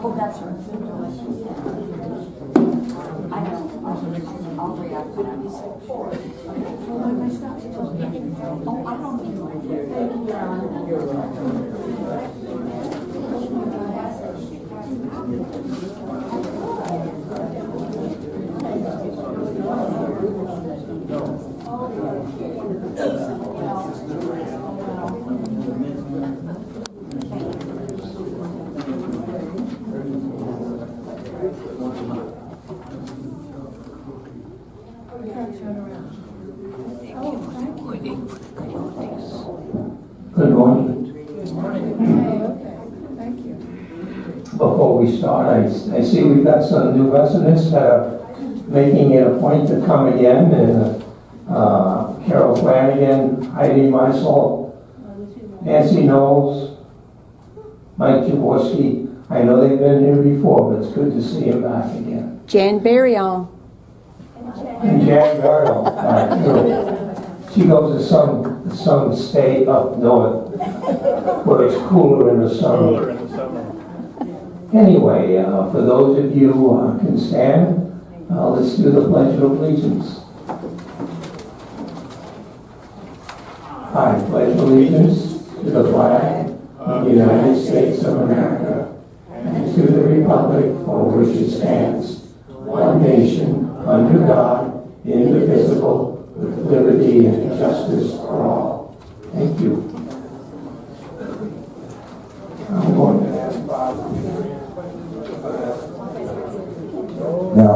Oh, that's right. I know. I'll react to that. Oh, I don't think Good morning. Good morning. Okay, thank you. Before we start, I see we've got some new residents that are making it a point to come again, and Carol Flanagan, Heidi Meisel, Nancy Knowles, Mike Jaworski. I know they've been here before, but it's good to see them back again. Jan Burial. And Jan Burial, she goes to some state up north where it's cooler in the summer. Anyway, for those of you who can stand, let's do the Pledge of Allegiance. I pledge allegiance to the flag of the United States of America and to the republic for which it stands, one nation, under God, indivisible, with liberty and justice for all. Thank you. I'm going to ask Bob. Now,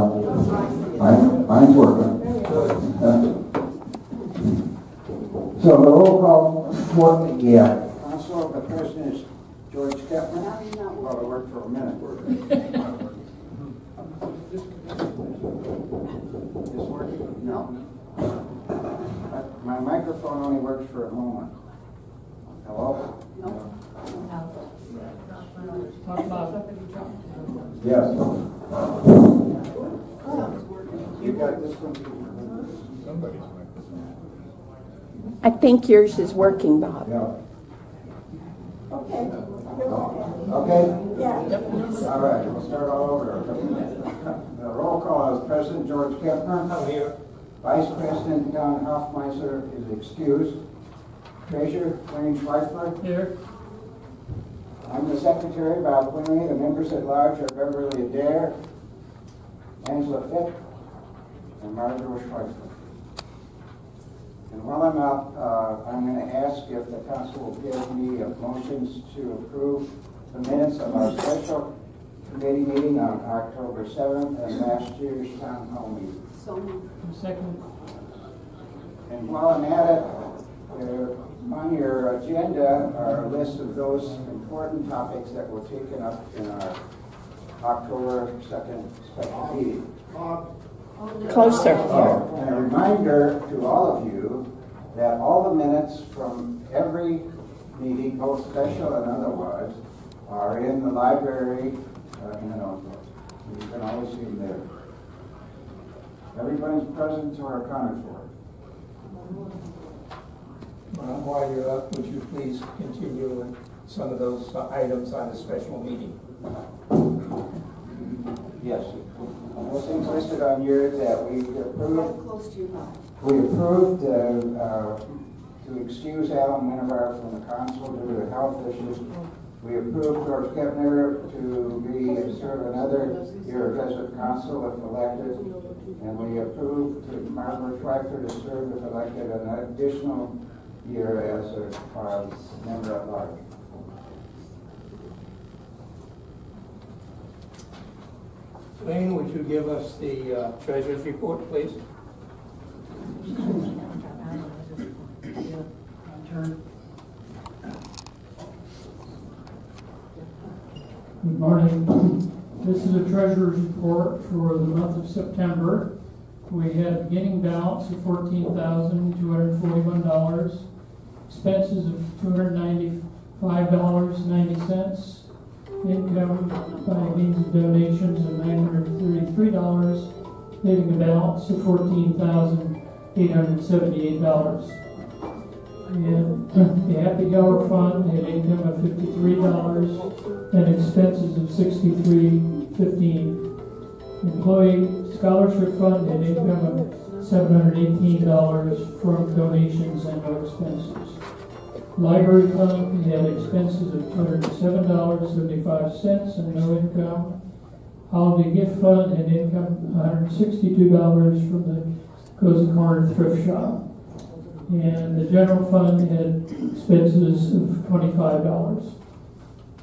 mine's working. So the roll call for the council, the president is George Kepner. Well, I worked for a minute. Is this working? No. My microphone only works for a moment. Hello? No. Talk about Yes. You got this one? Somebody's microphone. I think yours is working, Bob. Yeah. Okay? Yeah. All right, we'll start all over. The roll call is President George Kepner. I'm here. Vice President Don Hoffmeister is excused. Treasurer Wayne Schweifler. here. I'm the Secretary, Bob Quinley. The members at large are Beverly Adair, Angela Fick, and Margaret Schweifler. And while I'm out, I'm going to ask if the council will give me motions to approve the minutes of our special committee meeting on October 7th and last year's town hall meeting. Second. And while I'm at it, on your agenda are a list of those important topics that were taken up in our October 2nd special meeting. Closer. And a reminder to all of you that all the minutes from every meeting, both special and otherwise, are in the library in the notebook. You can always see them there. Everybody's present or accounted for. While you're up, would you please continue with some of those items on the special meeting? Yes. Those things listed on here that we approved. Close to your mouth. We approved to excuse Alan Minivar from the council due to health issues. We approved George Kepner to serve another year as a council if elected. And we approved Margaret Schweifler to serve if elected an additional year as a member at large. Wayne, would you give us the treasurer's report, please? Good morning. This is a treasurer's report for the month of September. We had a beginning balance of $14,241, expenses of $295.90, income by means of donations of $933, leaving a balance of $14,878. And the Happy Hour Fund had income of $53 and expenses of $63.15. Employee Scholarship Fund had income of $718 from donations and no expenses. Library Fund had expenses of $207.75 and no income. Holiday Gift Fund had income $162 from the Cozy Corner Thrift Shop. And the General Fund had expenses of $25.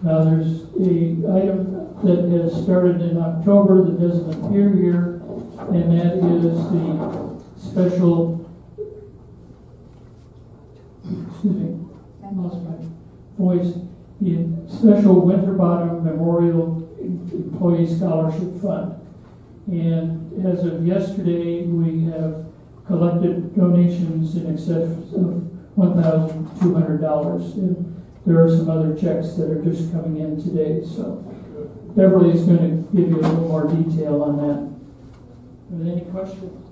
Now there's a item that has started in October that doesn't appear here, and that is the special, excuse me, I lost my voice, the special Winterbottom Memorial Employee Scholarship Fund. And as of yesterday, we have collected donations in excess of $1,200. And there are some other checks that are just coming in today. So Beverly is going to give you a little more detail on that. Are there any questions?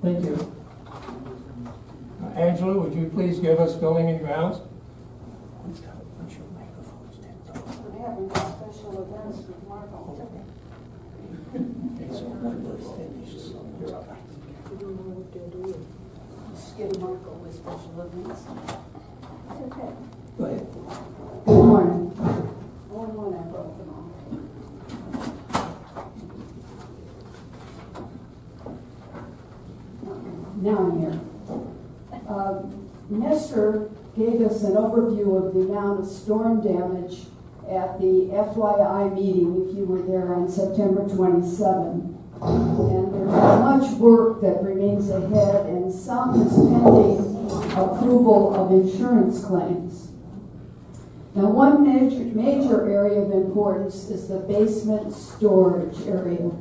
Thank you. Angela, would you please give us building and grounds? We're having special events with Marco. Skid Marco with special events. Okay. Go ahead. Good morning. Only one I broke them off. Now I'm here. Nestor gave us an overview of the amount of storm damage at the FYI meeting, if you were there on September 27. And there's much work that remains ahead, and some is pending approval of insurance claims. Now, one major area of importance is the basement storage area,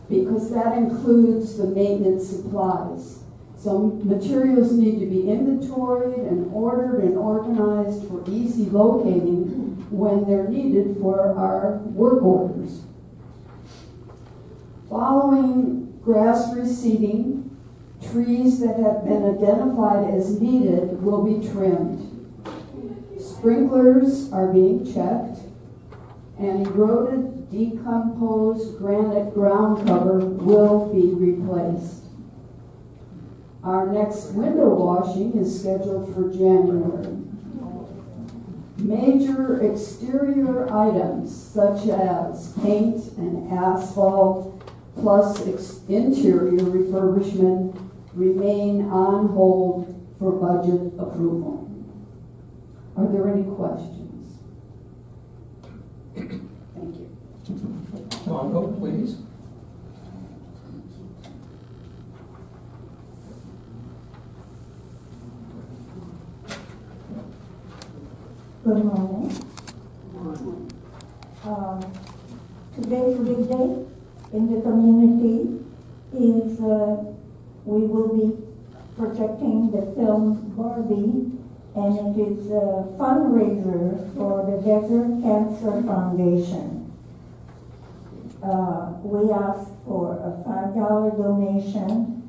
because that includes the maintenance supplies. So materials need to be inventoried and ordered and organized for easy locating when they're needed for our work orders. Following grass reseeding, trees that have been identified as needed will be trimmed. Sprinklers are being checked, and eroded, decomposed granite ground cover will be replaced. Our next window washing is scheduled for January. Major exterior items such as paint and asphalt plus interior refurbishment remain on hold for budget approval. Are there any questions? Thank you. Marco, please. Good morning. Today's big day in the community is we will be projecting the film Barbie, and it is a fundraiser for the Desert Cancer Foundation. We ask for a $5 donation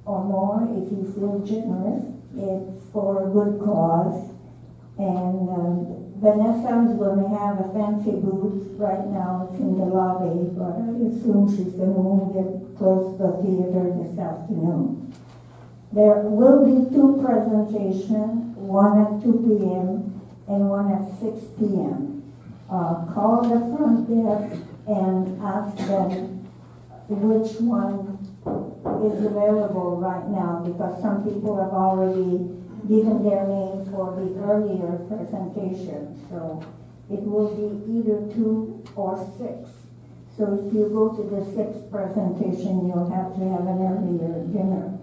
or more if you feel generous. It's for a good cause. And Vanessa is going to have a fancy booth right now. It's in the lobby, but I assume she's going to move it close to the theater this afternoon. There will be 2 presentations, one at 2 p.m. and one at 6 p.m. Call the front desk and ask them which one is available right now, because some people have already given their name for the earlier presentation. So it will be either 2 or 6. So if you go to the 6th presentation, you'll have to have an earlier dinner.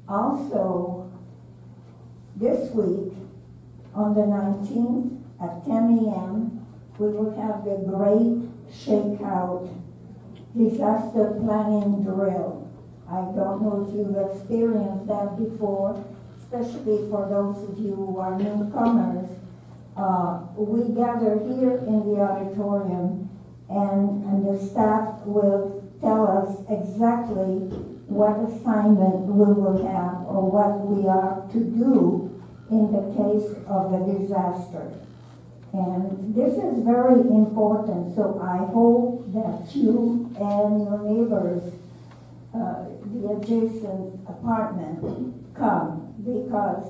Also, this week, on the 19th at 10 a.m., we will have the Great Shakeout Disaster Planning Drill. I don't know if you've experienced that before, especially for those of you who are newcomers. We gather here in the auditorium, and the staff will tell us exactly what assignment we will have or what we are to do in the case of a disaster. And this is very important, so I hope that you and your neighbors, the adjacent apartment, come, because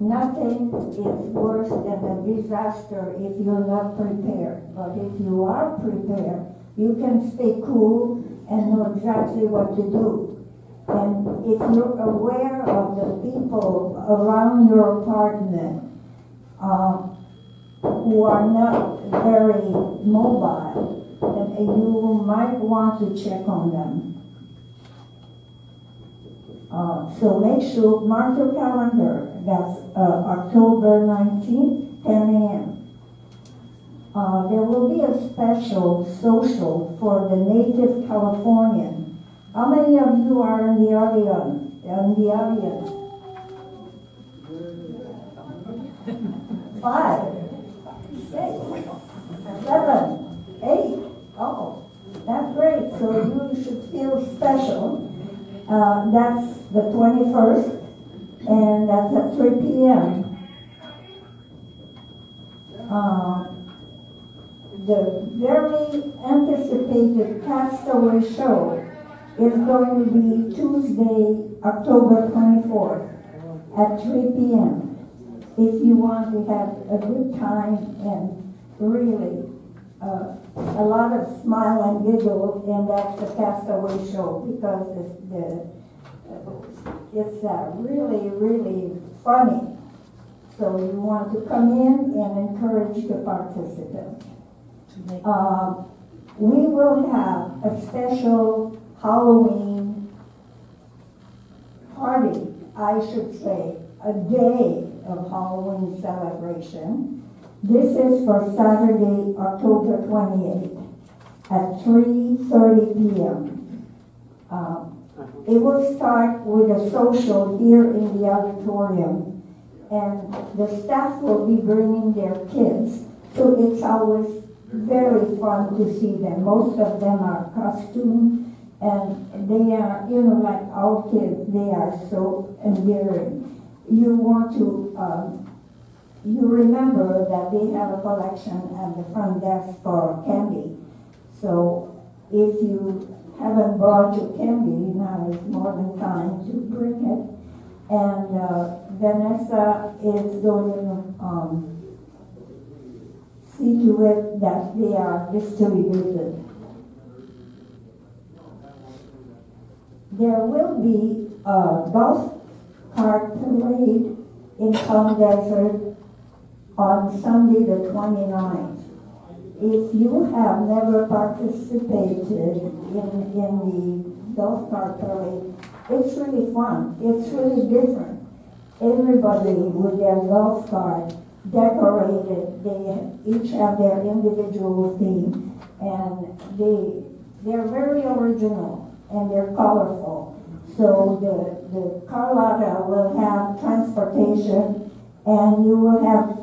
nothing is worse than a disaster if you're not prepared. But if you are prepared, you can stay cool and know exactly what to do. And if you're aware of the people around your apartment who are not very mobile, then you might want to check on them. So make sure, mark your calendar, that's October 19th, 10 a.m. There will be a special social for the native Californian. How many of you are in the audience? Five, 6, 7, 8. Oh, that's great. So you should feel special. That's the 21st, and that's at 3 p.m. The very anticipated Castaway show is going to be Tuesday, October 24th at 3 p.m. If you want to have a good time and really a lot of smile and giggle, and that's the Castaway show, because it's really, really funny. So you want to come in and encourage the participants. We will have a special Halloween party, I should say, a day of Halloween celebration. This is for Saturday, October 28th at 3:30 p.m. It will start with a social here in the auditorium, and the staff will be bringing their kids. So it's always very fun to see them. Most of them are costumed, and they are, like our kids, they are so endearing. You want to, you remember that they have a collection at the front desk for candy. So if you haven't brought your candy, now is more than time to bring it. And Vanessa is going to see to it that they are distributed. There will be a golf cart parade in Palm Desert on Sunday the 29th. If you have never participated in the golf cart parade, it's really fun. It's really different. Everybody with their golf cart decorated. They each have their individual theme, and they're very original and they're colorful. So the Carlotta will have transportation, and you will have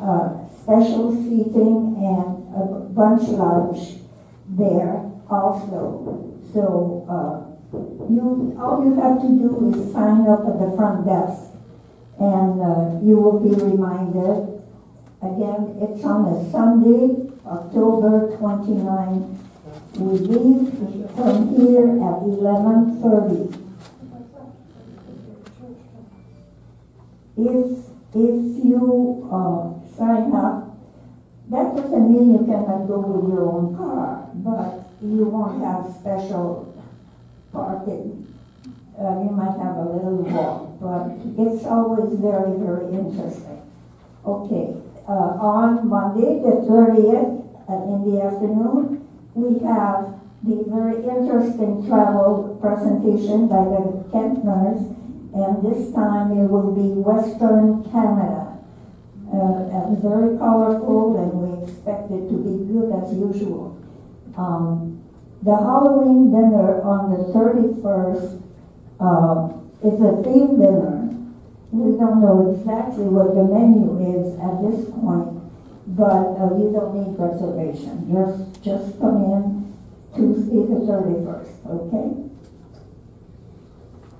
special seating and a bunch lounge there also. So all you have to do is sign up at the front desk, and you will be reminded. Again, it's on a Sunday, October 29th. We leave from here at 11:30. If you sign up, that doesn't mean you cannot go with your own car, but you won't have special parking. You might have a little walk, but it's always very, very interesting. Okay, on Monday the 30th in the afternoon, we have the very interesting travel presentation by the Kentners, and this time it will be Western Canada. And very colorful, and we expect it to be good as usual. The Halloween dinner on the 31st is a theme dinner. We don't know exactly what the menu is at this point, but you don't need reservation. Just come in Tuesday the 31st, okay?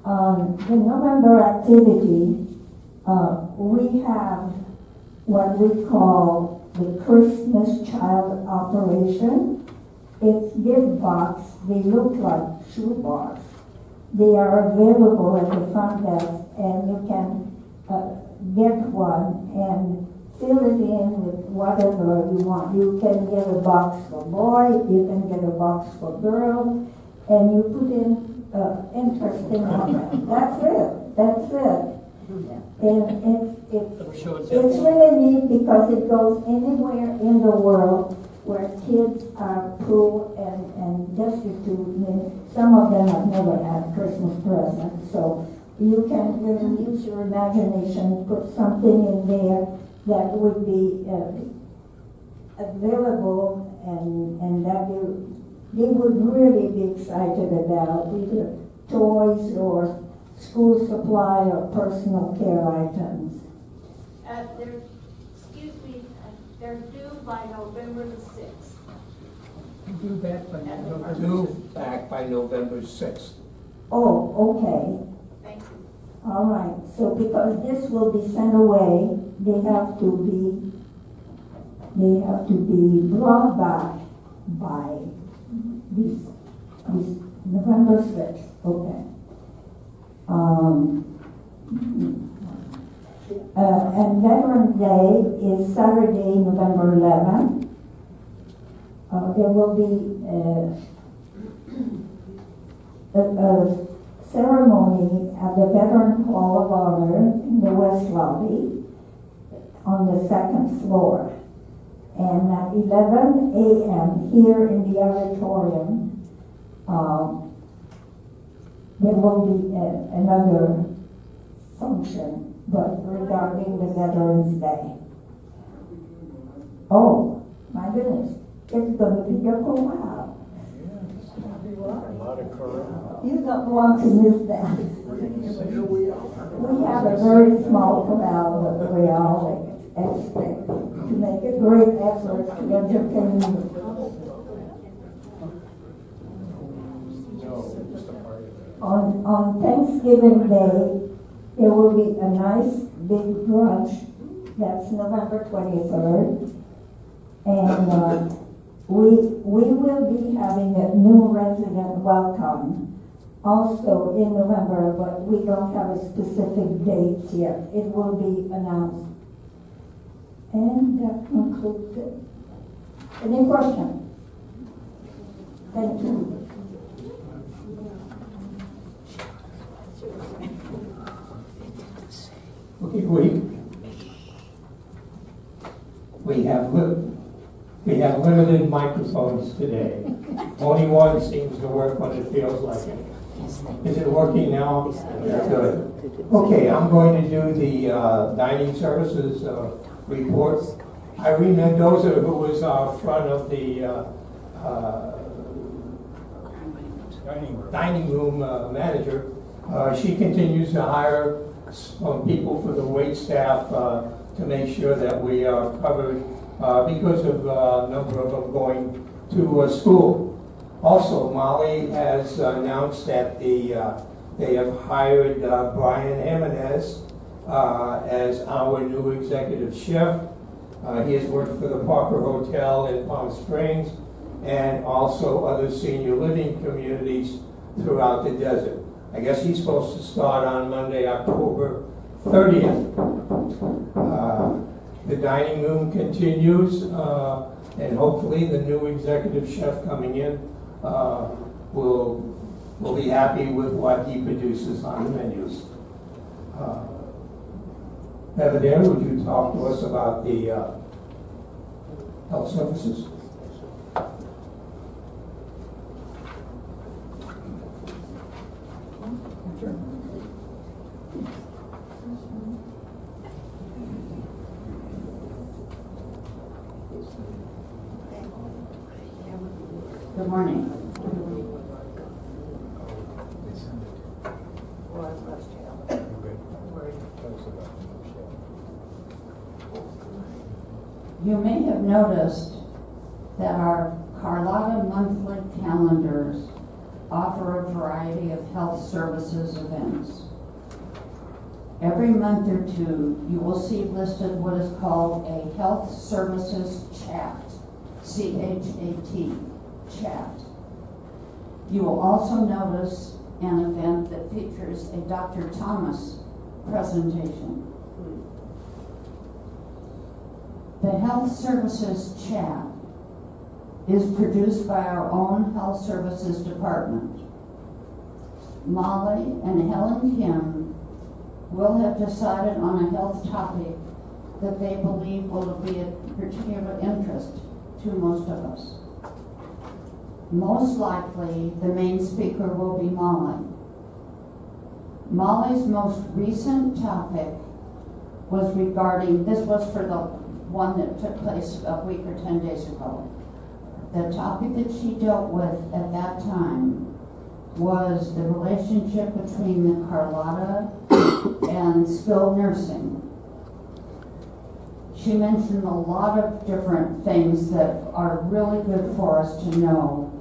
The November activity, we have what we call the Christmas Child Operation. It's gift box. They look like shoebox. They are available at the front desk, and you can get one and fill it in with whatever you want. You can get a box for boy, you can get a box for girl, and you put in interesting comment. That's it. That's it. And it's really neat because it goes anywhere in the world where kids are poor and destitute. And some of them have never had Christmas presents, so you can really use your imagination, put something in there that would be available and that they would really be excited about, either toys or school supply or personal care items. They're due by November the 6th. Due back by November. Due back by November 6th. Oh, okay. Thank you. All right. So because this will be sent away, they have to be brought back by this November 6th. Okay. And Veterans Day is Saturday, November 11th. There will be a ceremony at the Veteran Hall of Honor in the West Lobby on the 2nd floor. And at 11 a.m. here in the auditorium, there will be another function, but regarding the Veterans Day. Oh, my goodness. It's going to be a wow. You don't want to miss that. We have a very small crowd, but we all expect to make a great effort to entertain you. On Thanksgiving Day, there will be a nice big brunch. That's November 23rd. And we will be having a new resident welcome also in November, but we don't have a specific date yet. It will be announced. And that concludes it. Any questions? Thank you. Okay, we have limited microphones today. Only one seems to work when it feels like it. Is it working now? Good. Okay, I'm going to do the dining services report. Irene Mendoza, who was front of the dining room manager, she continues to hire people for the wait staff to make sure that we are covered because of a number of them going to school. Also, Molly has announced that they have hired Brian Jimenez as our new executive chef. He has worked for the Parker Hotel in Palm Springs and also other senior living communities throughout the desert. I guess he's supposed to start on Monday, October 30th. The dining room continues, and hopefully the new executive chef coming in will be happy with what he produces on the menus. Belvedere, would you talk to us about the health services? Good morning. You may have noticed that our Carlotta monthly calendars offer a variety of health services events. Every month or two, you will see listed what is called a health services chat, C-H-A-T, chat. You will also notice an event that features a Dr. Thomas presentation. The health services chat is produced by our own health services department. Molly and Helen Kim will have decided on a health topic that they believe will be of particular interest to most of us. Most likely, the main speaker will be Molly. Molly's most recent topic was regarding, this was for the one that took place a week or 10 days ago. The topic that she dealt with at that time was the relationship between the Carlotta and skilled nursing. She mentioned a lot of different things that are really good for us to know.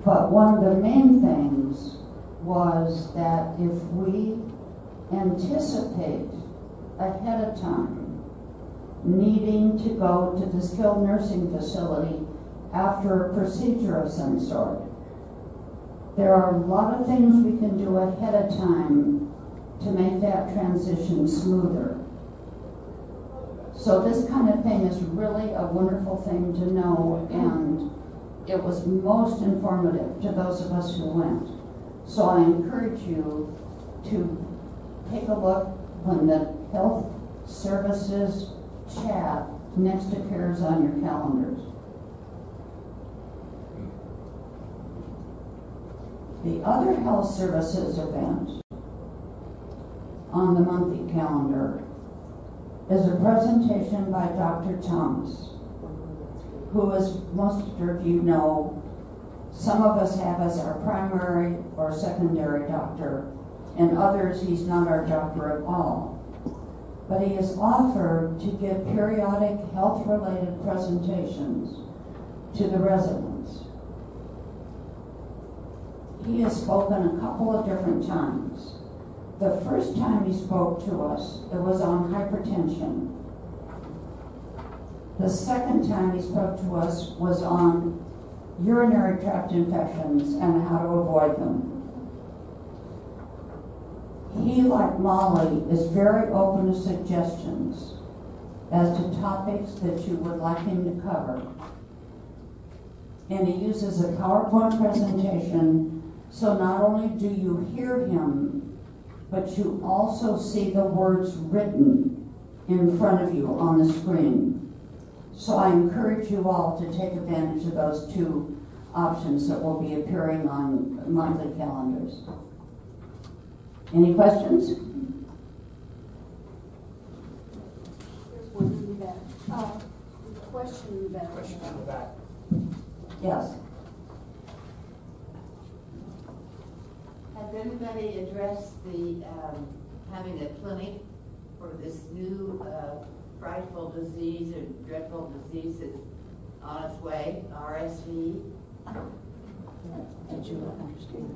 But one of the main things was that if we anticipate ahead of time needing to go to the skilled nursing facility after a procedure of some sort, there are a lot of things we can do ahead of time to make that transition smoother. So this kind of thing is really a wonderful thing to know, and it was most informative to those of us who went. So I encourage you to take a look when the health services chat next appears on your calendars. The other health services event on the monthly calendar is a presentation by Dr. Thomas, who, as most of you know, some of us have as our primary or secondary doctor, and others he's not our doctor at all. But he is offered to give periodic health-related presentations to the residents. He has spoken a couple of different times. The first time he spoke to us, it was on hypertension. The second time he spoke to us was on urinary tract infections and how to avoid them. He, like Molly, is very open to suggestions as to topics that you would like him to cover. And he uses a PowerPoint presentation, so not only do you hear him, but you also see the words written in front of you on the screen. So I encourage you all to take advantage of those two options that will be appearing on monthly calendars. Any questions? There's one in the back. Question in the back. Question on the back. Yes. Has anybody addressed the having a clinic for this new frightful disease or dreadful disease that's on its way, RSV? Did you understand?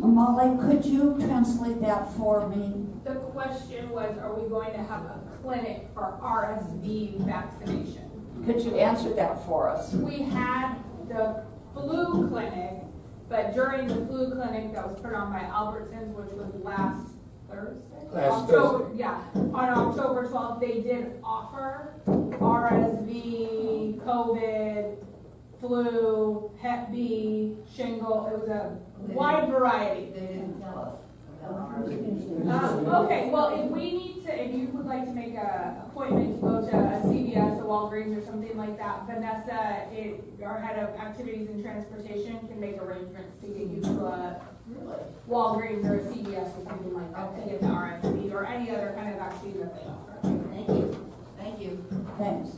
Molly, could you translate that for me? The question was, are we going to have a clinic for RSV vaccination? Could you answer that for us? We had the flu clinic, but during the flu clinic that was put on by Albertsons, which was last Thursday? Thursday. Yeah, on October 12th, they did offer RSV, COVID, flu, Hep B, shingle. It was a wide variety. They didn't tell us. Okay, well, if you would like to make an appointment to go to a CVS, a Walgreens, or something like that, Vanessa, our head of activities and transportation, can make arrangements to get you to a Walgreens or a CVS or something like that to get the RSV or any other kind of vaccine that they offer. Thank you. Thank you. Thanks.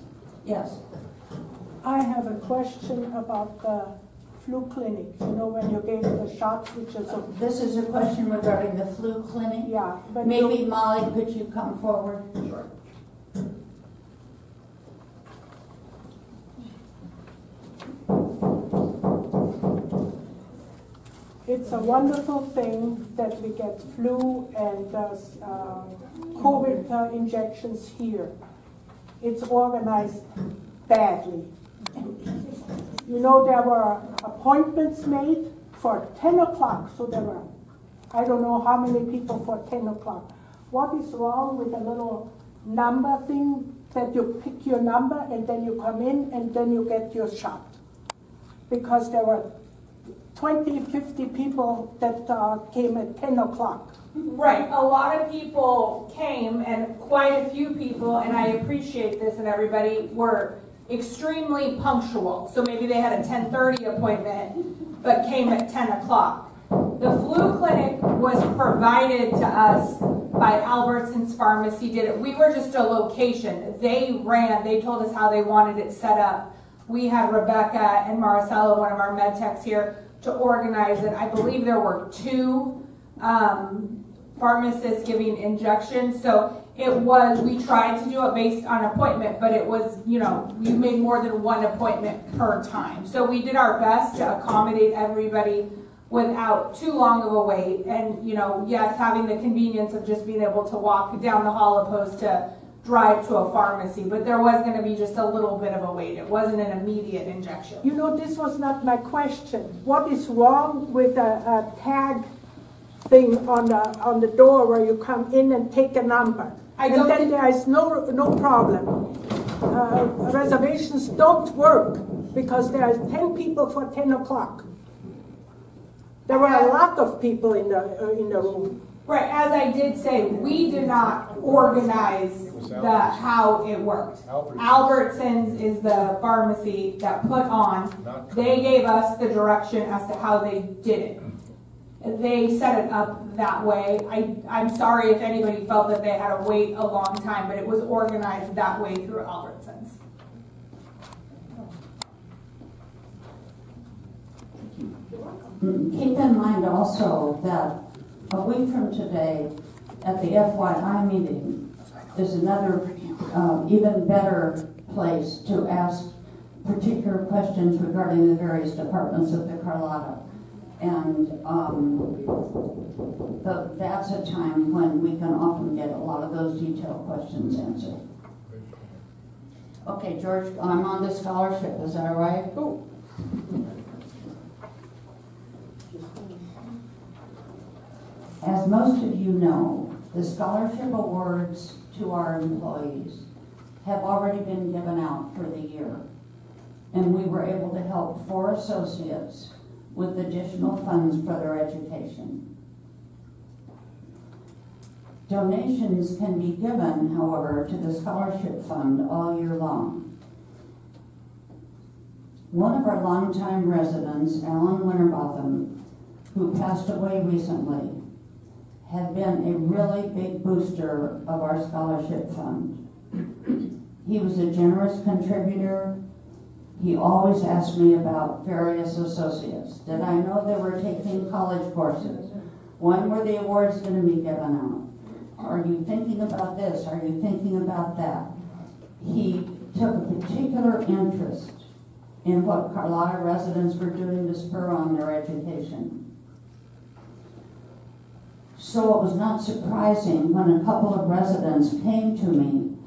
Yes. I have a question about the flu clinic. You know, when you gave the shots, which is a, This is a question regarding the flu clinic? yeah. But Maybe Molly, could you come forward? Sure. It's a wonderful thing that we get flu and COVID injections here. It's organized badly. You know, there were appointments made for 10 o'clock, so there were, I don't know how many people for 10 o'clock. What is wrong with a little number thing that you pick your number and then you come in and then you get your shot? Because there were 20, 50 people that came at 10 o'clock. Right, a lot of people came, and quite a few people, and I appreciate this, and everybody were extremely punctual. So maybe they had a 10:30 appointment, but came at 10 o'clock. The flu clinic was provided to us by Albertsons Pharmacy. We were just a location. They told us how they wanted it set up. We had Rebecca and Marcella, one of our med techs here, to organize it. I believe there were 2 pharmacists giving injections. So we tried to do it based on appointment, but it was, you made more than 1 appointment per time. So we did our best to accommodate everybody without too long of a wait. And, yes, having the convenience of just being able to walk down the hall opposed to drive to a pharmacy. But there was going to be just a little bit of a wait. It wasn't an immediate injection. This was not my question. What is wrong with a tag thing on the door where you come in and take a number? And then there is no problem. Reservations don't work because there are 10 people for 10 o'clock. There were a lot of people in the room. Right, as I did say, we did not organize how it worked. Albertsons is the pharmacy that put on. They gave us the direction as to how they did it. They set it up that way. I'm sorry if anybody felt that they had to wait a long time, but it was organized that way through Albertsons. Keep in mind also that a week from today, at the FYI meeting, is another even better place to ask particular questions regarding the various departments of the Carlotta. And that's a time when we can often get a lot of those detailed questions answered. Okay, George, I'm on the scholarship, is that all right? Oh. As most of you know, the scholarship awards to our employees have already been given out for the year. And we were able to help 4 associates with additional funds for their education. Donations can be given, however, to the scholarship fund all year long. One of our longtime residents, Alan Winterbotham, who passed away recently, had been a really big booster of our scholarship fund. He was a generous contributor. He always asked me about various associates. Did I know they were taking college courses? When were the awards going to be given out? Are you thinking about this? Are you thinking about that? He took a particular interest in what Carlotta residents were doing to spur on their education. So it was not surprising when a couple of residents came to me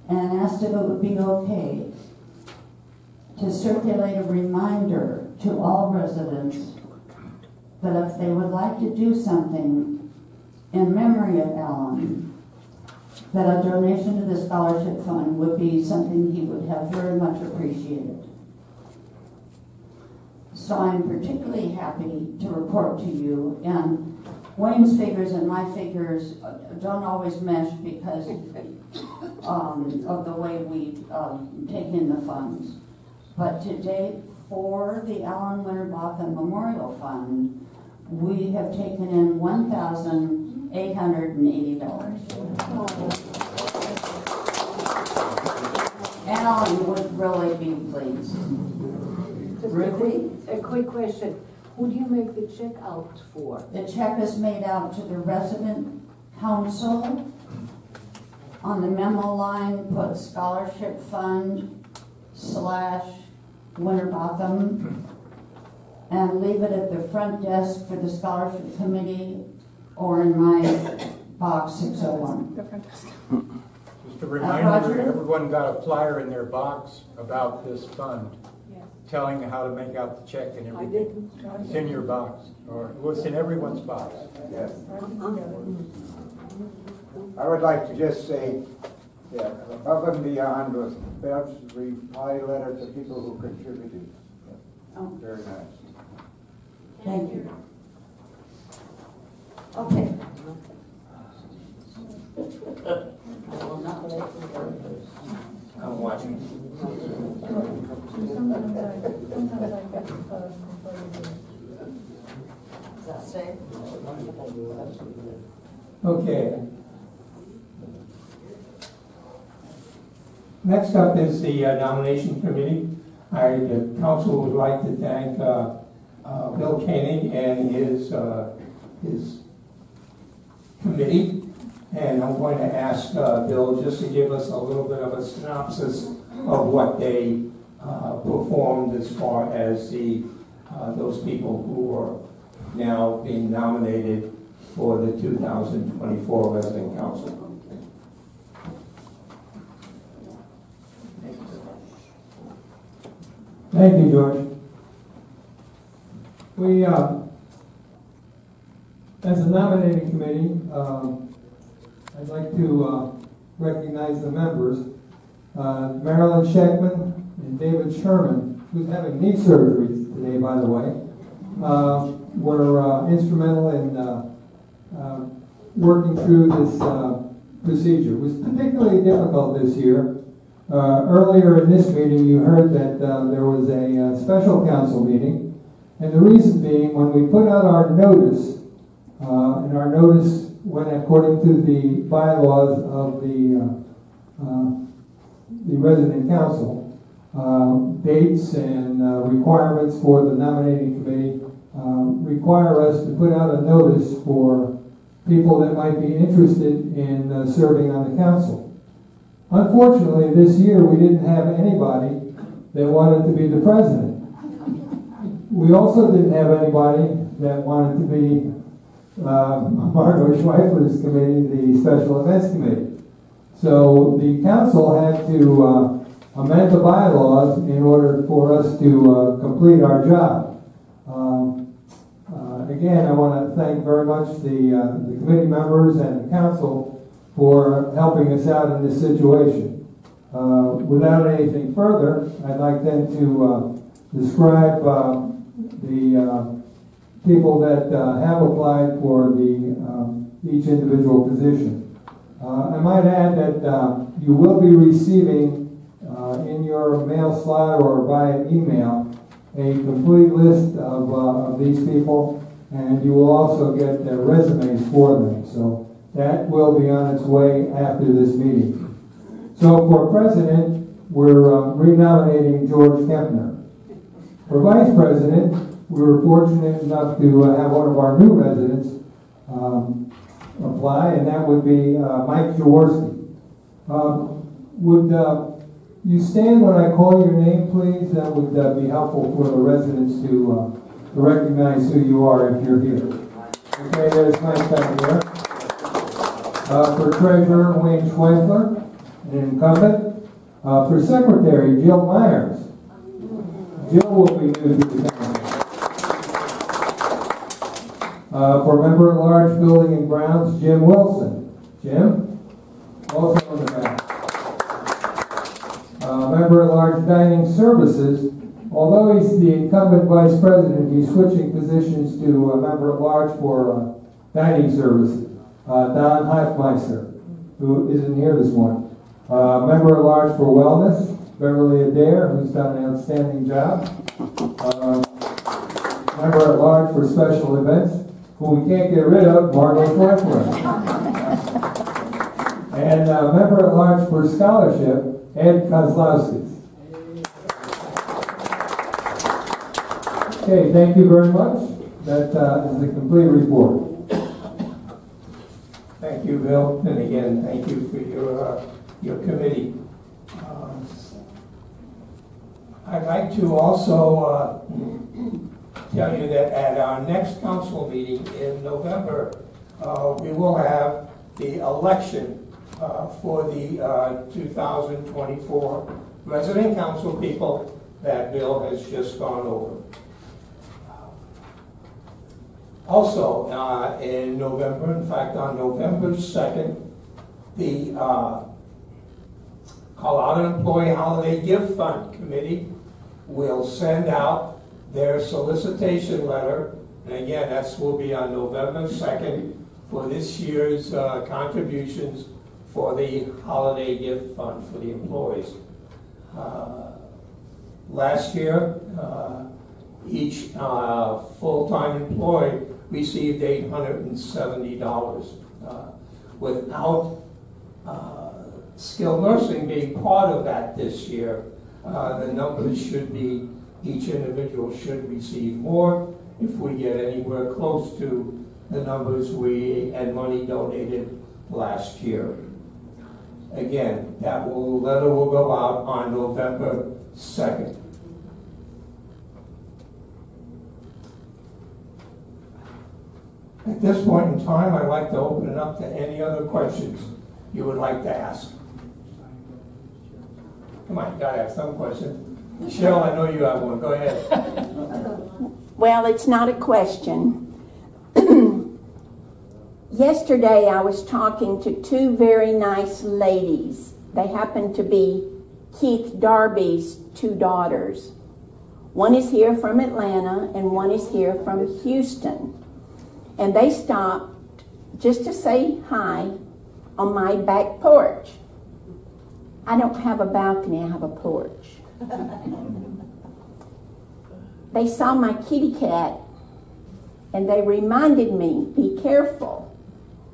and asked if it would be okay to circulate a reminder to all residents that if they would like to do something in memory of Alan, that a donation to the scholarship fund would be something he would have very much appreciated. So I'm particularly happy to report to you, and Wayne's figures and my figures don't always mesh because of the way we take in the funds. But to date, for the Alan Winterbotham Memorial Fund, we have taken in $1,880. Alan would really be pleased. Ruthie? A quick question. Who do you make the check out for? The check is made out to the resident council. On the memo line, put scholarship fund / Winterbotham. and leave it at the front desk for the scholarship committee or in my box 601. Just a reminder, Roger? everyone got a flyer in their box about this fund, Yes. telling how to make out the check and I everything. didn't. It's in your box, or it was in everyone's box. Yes. I would like to just say that above and beyond was Bev's reply letter to people who contributed. Oh. Very nice. Thank you. Okay. I'm watching. Okay. Next up is the nomination committee. The council would like to thank Bill Koenig and his committee. And I'm going to ask Bill just to give us a little bit of a synopsis of what they performed as far as those people who are now being nominated for the 2024 Resident Council. Thank you, George. We, as a nominating committee, I'd like to recognize the members. Marilyn Scheckman and David Sherman, who's having knee surgery today, by the way, were instrumental in working through this procedure. It was particularly difficult this year. Earlier in this meeting, you heard that there was a special council meeting, and the reason being, when we put out our notice, and our notice went according to the bylaws of the resident council, dates and requirements for the nominating committee require us to put out a notice for people that might be interested in serving on the council. Unfortunately, this year we didn't have anybody that wanted to be the president. We also didn't have anybody that wanted to be Margot Schweifler's committee, the special events committee. So the council had to amend the bylaws in order for us to complete our job. Again, I want to thank very much the committee members and the council for helping us out in this situation. Without anything further, I'd like then to describe the people that have applied for each individual position. I might add that you will be receiving in your mail slot or by email a complete list of these people, and you will also get their resumes for them. So that will be on its way after this meeting. So for president, we're renominating George Kempner. For vice president, we were fortunate enough to have one of our new residents apply, and that would be Mike Jaworski. Would you stand when I call your name, please? That would be helpful for the residents to recognize who you are if you're here. Okay, there's Mike down here. For treasurer, Wayne Schweifler, an incumbent. For secretary, Jill Myers. Jill will be new to the council. For member at large, building and grounds, Jim Wilson. Jim, also in the back. Member at large, dining services. Although he's the incumbent vice president, he's switching positions to a member at large for dining services. Don Heifmeister, who isn't here this morning. Member at large for wellness, Beverly Adair, who's done an outstanding job. Member at large for special events, who we can't get rid of, Margot Schweifler. And member at large for scholarship, Ed Kozlowski. Okay, thank you very much. That is the complete report. Thank you, Bill, and again, thank you for your committee. I'd like to also tell you that at our next council meeting in November, we will have the election for the 2024 resident council people that Bill has just gone over. Also, in November, in fact, on November 2nd, the Colorado Employee Holiday Gift Fund Committee will send out their solicitation letter. And again, that will be on November 2nd for this year's contributions for the Holiday Gift Fund for the employees. Last year, each full-time employee received $870. Without skilled nursing being part of that this year, the numbers should be, each individual should receive more if we get anywhere close to the numbers and money donated last year. Again, letter will go out on November 2nd. At this point in time, I'd like to open it up to any other questions you would like to ask. Come on, you gotta have some question. Cheryl, I know you have one. Go ahead. Well, it's not a question. Yesterday, I was talking to two very nice ladies. They happen to be Keith Darby's two daughters. One is here from Atlanta, and one is here from Houston. And they stopped just to say hi on my back porch. I don't have a balcony, I have a porch. They saw my kitty cat, and they reminded me, be careful.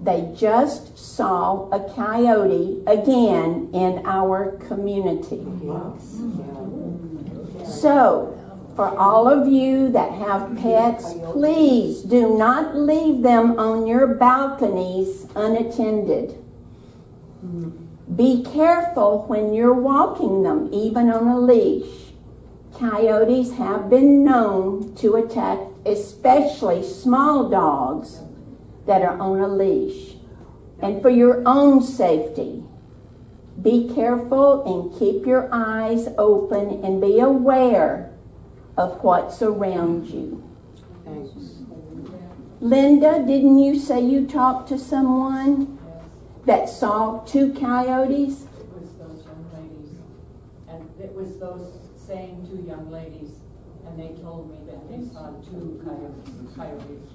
They just saw a coyote again in our community. So, for all of you that have pets, please do not leave them on your balconies unattended. Be careful when you're walking them, even on a leash. Coyotes have been known to attack especially small dogs that are on a leash. And for your own safety, be careful and keep your eyes open and be aware of what's around you. Thanks. Linda, didn't you say you talked to someone that saw two coyotes? It was those young ladies. And it was those same two young ladies. And they told me that they saw two coyotes.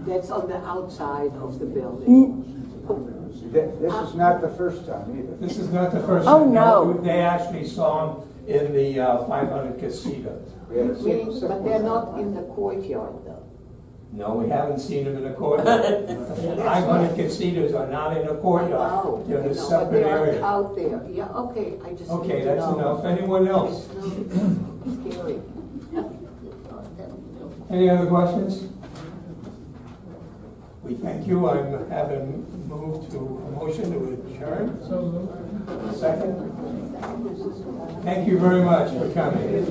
That's on the outside of the building. This is not the first time either. This is not the first Oh, time. no. They actually saw them in the 500 casita. But they're not in the courtyard, though. No, we haven't seen them in the courtyard. The 500 casitas are not in the courtyard. Oh, They're in a but separate they are area. out there. Yeah, okay, I just need Okay, to that's know. enough. Anyone else? Scary. Any other questions? We thank you. I'm having moved to a motion to adjourn. So moved. Second. Thank you very much for coming.